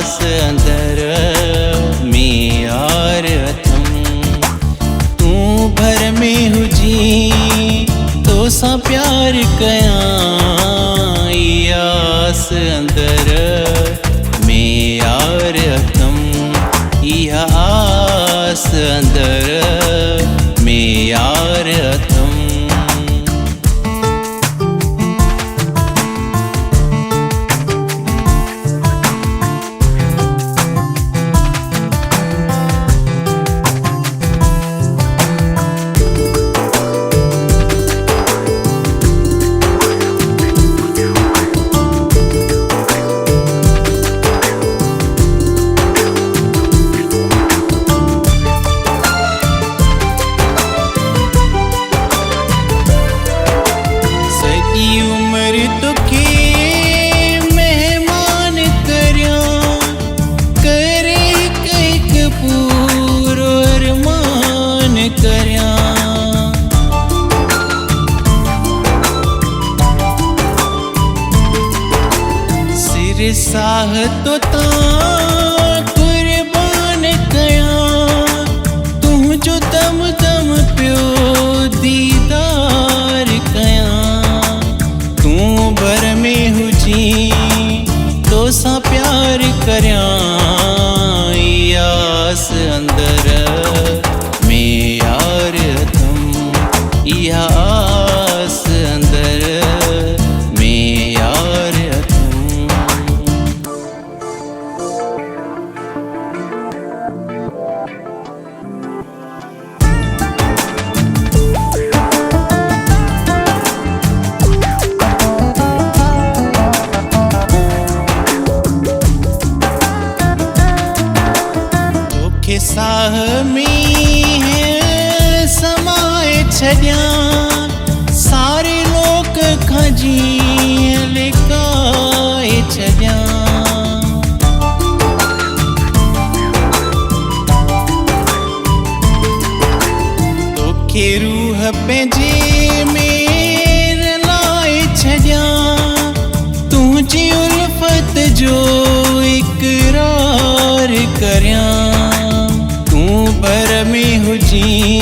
आस अंदर में यार अथम तू भर में हुजी तो सा प्यार कया आस अंदर में यार अथम यह आस अंदर में यार अथम। उम्र तो के मेहमान करया करे कैक पूरो अरमान करया सिर साह तो ता कुर्बान कया तू जो दम दम प्यो दीदार कया भर में हुजी तो सा प्यार करया आस अंदर में यार अथम यह आस अंदर में यार अथम। साह में है समाए छड्या सारे लोग खजी लिकाए छड्या तोखे रूह पंहिंजे में लाए छड्या तुझी उल्फत जो इकरार करया भर में हुजी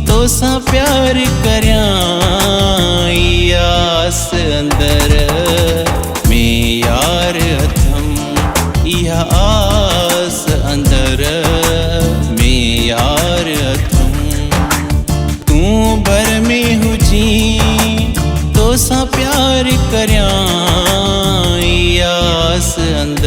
तो सा प्यार करया आस अंदर में यार अथम यह आस अंदर में यार अथम तू भर में हुजी तो सा प्यार करया आस अंदर